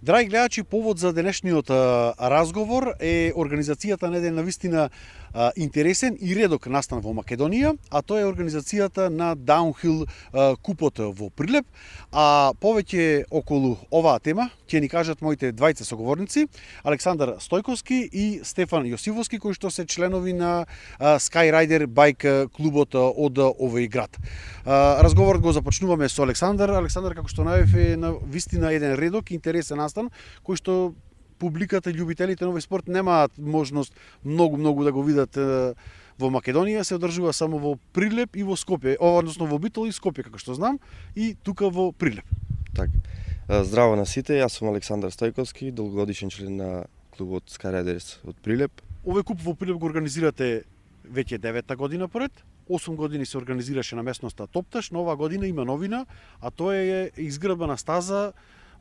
Драги гледачи, повод за денешниот разговор е организацијата на еден навистина интересен и редок настан во Македонија, а тоа е организацијата на Даунхил купот во Прилеп. А повеќе околу оваа тема ќе ни кажат моите двајца соговорници, Александар Стојковски и Стефан Јосифовски, кои што се членови на Skyrider Bike клубот од овој град. Разговорот го започнуваме со Александар. Александар, како што најавив, е на вистина еден редок интересен настан кој што публиката и љубителите на овој спорт немаат можност многу да го видат во Македонија. Се одржува само во Прилеп и во Скопје, односно во Битол и Скопје, како што знам, и тука во Прилеп. Так. Здраво на сите, јас сум Александар Стојковски, долгогодишен член на клубот Skyriders од Прилеп. Овој куп во Прилеп го организирате веќе 9-та година поред. 8 години се организираше на местноста Топташ, но оваа година има новина, а тоа е изградбена стаза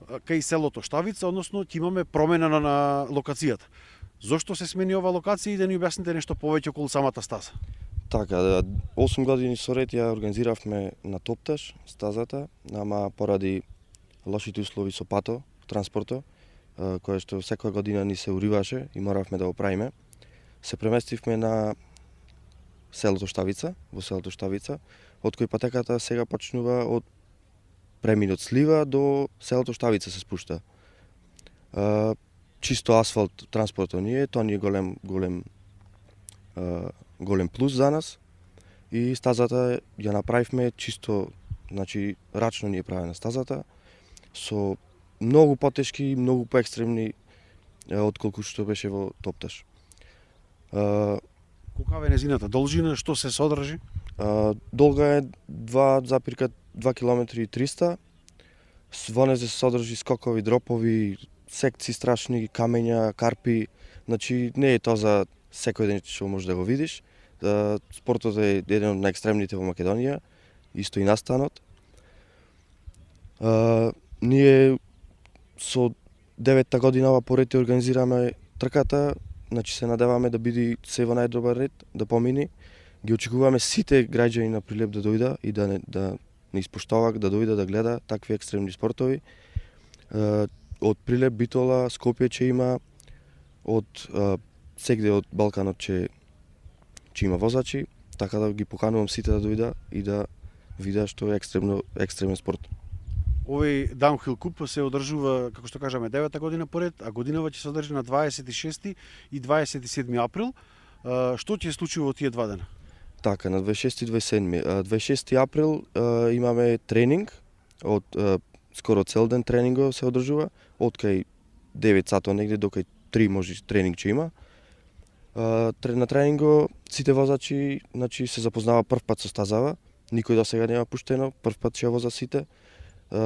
кај селото Штавица, односно ќе имаме промена на локацијата. Зошто се смени оваа локација и да ни објасните нешто повеќе околу самата стаза? Така, 8 години со ред ја организиравме на Топташ стазата, ама поради лошите услови со пато, транспорто, кое што секоја година ни се уриваше и моравме да го правиме, се преместивме на селото Штавица, во селото Штавица, од кој патеката сега почнува од преминот Слива до селото Штавица се спушта. Чисто асфалт транспортот ни е, тоа ни е голем плюс за нас и стазата ја направивме чисто, значи рачно ни е правена стазата со многу потешки и многу поекстремни отколку што беше во Топташ. Колкава е незината должина, што се содржи? Долга е 2,2 км и 300. Во незе се содржи скокови, дропови, секции страшни, камења, карпи. Значи не е тоа за секој ден што можеш да го видиш. Спортот е еден од најекстремните во Македонија, исто и настанот. Ние со 9-та година ова поред организираме трката, значи се надеваме да биде се во најдобар ред, да помини. Ги очекуваме сите граѓани на Прилеп да дојда и да не испоштова, да дојда да гледа такви екстремни спортови. Од Прилеп, Битола, Скопје ќе има, од сегде од Балканот ќе има возачи, така да ги поканувам сите да дојда и да видат што е екстремен спорт. Овој Даунхил куп се одржува, како што кажаме, 9-та година поред, а годинава ќе се одржи на 26 и 27 април. Што ќе се случи во тие два дена? Така, на 26 и 27. 26 април имаме тренинг, од скоро цел ден тренинго се одржува, од кај 9 сато негде до кај 3 може тренинг ќе има. На тренинго сите возачи, значи, се запознава прв пат со стазава, никој до сега нема пуштено, прв пат ќе воза сите.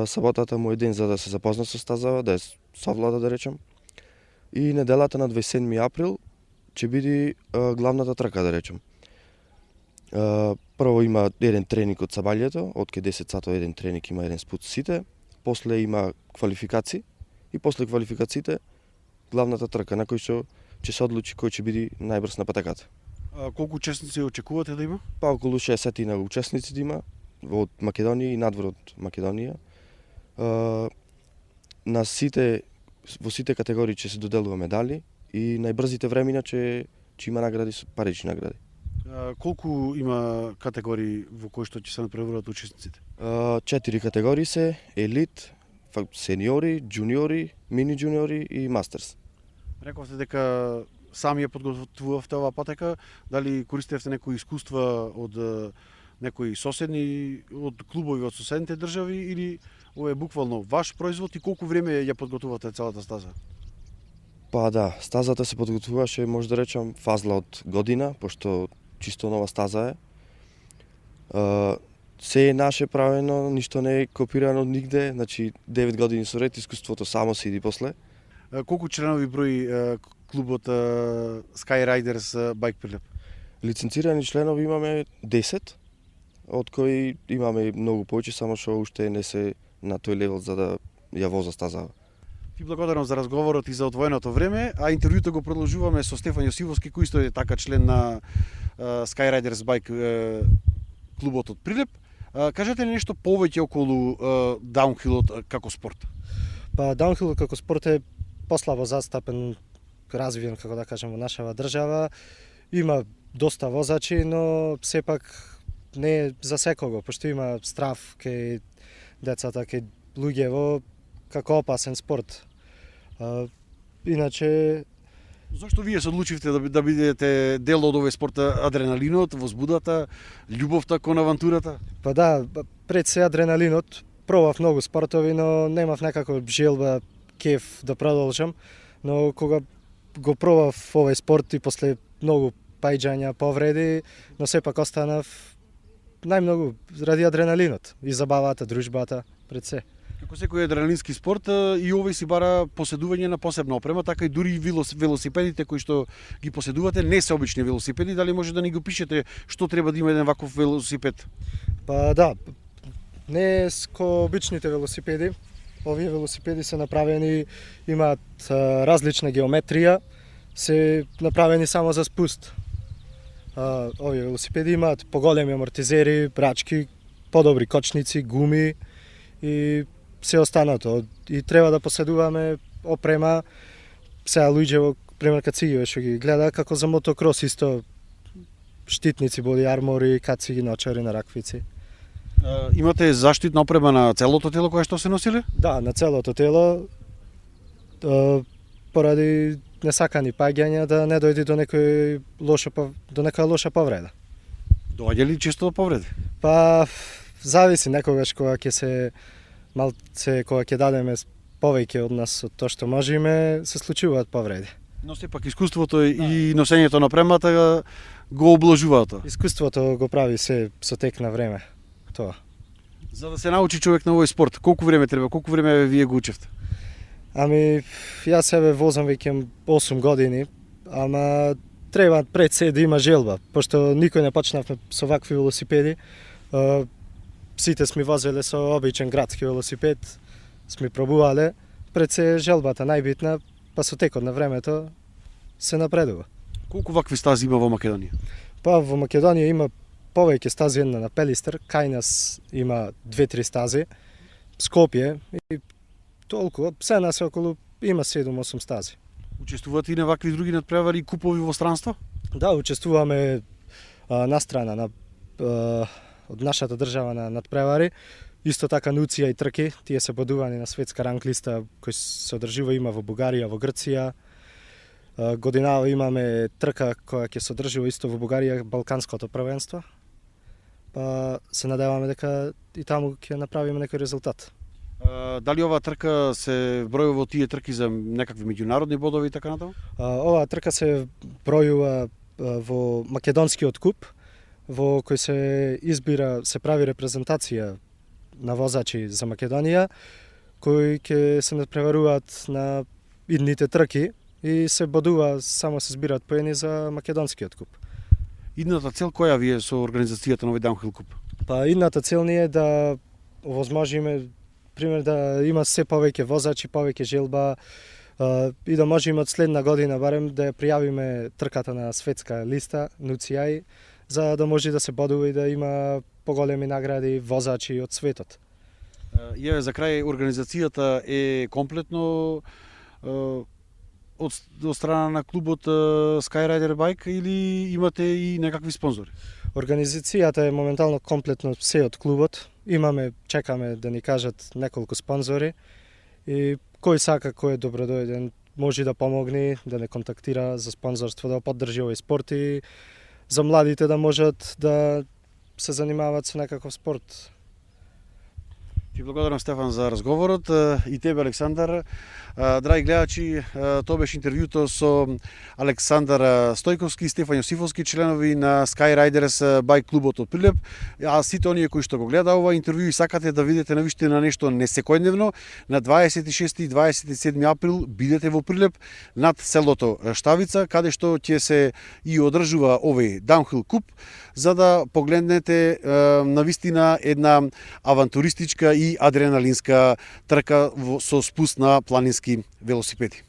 Саботата му е ден за да се запозна со стазава, да ја совлада, да речем. И неделата на 27 април ќе биде главната трка, да речем. Прво има еден тренинг од сабањето, од кај 10 сато еден тренинг има еден спут сите, после има квалификации и после квалификациите главната трка на кој што ќе се одлучи кој ќе биде најбрз на патеката. Колку учесници очекувате да има? Па околу 60 на учесници да има од Македонија и надвор од Македонија. Во сите категории ќе се доделува медали и најбрзите времиња ќе има награди, парични награди. Колку има категории во кои што ќе се натпреваруваат учесниците? 4 категории се: елит, сениори, џуниори, мини џуниори и мастерс. Рековте дека сами ја подготвувавте оваа патека, дали користевте некои искуства од некои соседни, од клубови од соседните држави, или ова е буквално ваш производ и колку време ја подготвувате целата стаза? Па да, стазата се подготвуваше, може да речам, фазла од година, пошто чисто нова стаза е. Се е наше правено, ништо не е копирано нигде, значи 9 години со ред, искуството само се иди после. Колку членови брои клубот Skyriders Bike Прилеп? Лиценцирани членови имаме 10, од кои имаме многу повеќе, само што уште не се на тој левел за да ја воза стазава. Ви благодарам за разговорот и за одвоеното време, а интервјуто го продолжуваме со Стефан Јосифовски, кој исто е така член на Skyriders Bike клубот од Прилеп. Кажете ли нешто повеќе околу даунхилот како спорт? Па даунхил како спорт е послабо застапен, развиен, како да кажем, во нашава држава. Има доста возачи, но сепак не е за секого, пошто има страв кај децата, кај луѓево, како опасен спорт. Иначе, Зошто вие се одлучивте да бидете дел од овој спорт? Адреналинот, возбудата, љубовта кон авантурата? па да, пред се адреналинот, пробав многу спортови, но немав некако желба, кеф да продолжам, но кога го пробав овој спорт и после многу пајџања, повреди, но сепак останав најмногу ради адреналинот и забавата, дружбата, пред се. Како секој адреналински спорт, и овој си бара поседување на посебна опрема, така и дури велосипедите кои што ги поседувате не се обични велосипеди, дали може да ни го пишете што треба да има еден ваков велосипед? Па да, не е ко обичните велосипеди. Овие велосипеди се направени, имаат различна геометрија, се направени само за спуст. Овие велосипеди имаат поголеми амортизери, брачки, подобри кочници, гуми и се останато. И треба да поседуваме опрема. Сега луѓе, пример кацигиве што ги гледа, како за мотокрос исто, штитници, боди армори, кациги, ночари на раквици. Имате заштитна опрема на целото тело кое што се носиле? Да, на целото тело, поради несакани паѓања да не дојде до некоја лоша повреда. Доаѓа ли често до повреди? Па зависи, некогаш кога ќе кога ќе дадеме повеќе од нас од тоа што можеме, се случуваат повреди. Но сепак искуството и носењето на премата го обложуваат тоа. Искуството го прави се со тек на време. Тоа. За да се научи човек на овој спорт, колку време треба, колку време вие го учевте? Ами, јас себе возам веќе 8 години, ама треба пред се да има желба, пошто никој не почнавме со вакви велосипеди. Сите сме возеле со обичен градски велосипед, сме пробувале. Пред се е желбата најбитна, па со текот на времето се напредува. Колку вакви стази има во Македонија? Па во Македонија има повеќе стази, една на Пелистер, кај нас има 2-3 стази, Скопје и толку, се нас околу има 7-8 стази. Учествувате и на вакви други надпревари и купови во странство? Да, учествуваме настрана од нашата држава на надпревари. Исто така нуција и трки, тие се бодувани на светска ранглиста кој се одржува има во Бугарија, во Грција. Годинава имаме трка која ќе се одржува исто во Бугарија, Балканското првенство. Па се надеваме дека и таму ќе направиме некој резултат. Дали оваа трка се бројува во тие трки за некакви меѓународни бодови и така натаму? Оваа трка се бројува во македонскиот куп, во кој се избира, се прави репрезентација на возачи за Македонија, кои ќе се надпреваруваат на идните трки и се бодува, само се збираат поени за македонскиот куп. Идната цел која ви е со организацијата на овој даунхил куп? Па идната цел ни е да овозможиме, пример, да има се повеќе возачи, повеќе желба и да можеме од следна година барем да ја пријавиме трката на светска листа, NUCI, за да може да се бодува и да има поголеми награди возачи од светот. Ја за крај, организацијата е комплетно од страна на клубот Skyrider Bike или имате и некакви спонзори? Организацијата е моментално комплетно се од клубот. Чекаме да ни кажат неколку спонзори и кој сака, кој е добродојден, може да помогне, да не контактира за спонзорство, да поддржи овој спорт и за младите да можат да се занимаваат со некаков спорт. Ти благодарам, Стефан, за разговорот и тебе, Александар. Драги гледачи, тоа беше интервјуто со Александар Стојковски и Стефан Јосифовски, членови на Skyriders Bike клубот од Прилеп. А сите оние кои што го гледа ова интервју и сакате да видите навистина нешто несекојдневно, на 26 и 27 април бидете во Прилеп над селото Штавица, каде што ќе се и одржува овој даунхил куп, за да погледнете навистина една авантуристичка и адреналинска трка со спуст на планински велосипеди.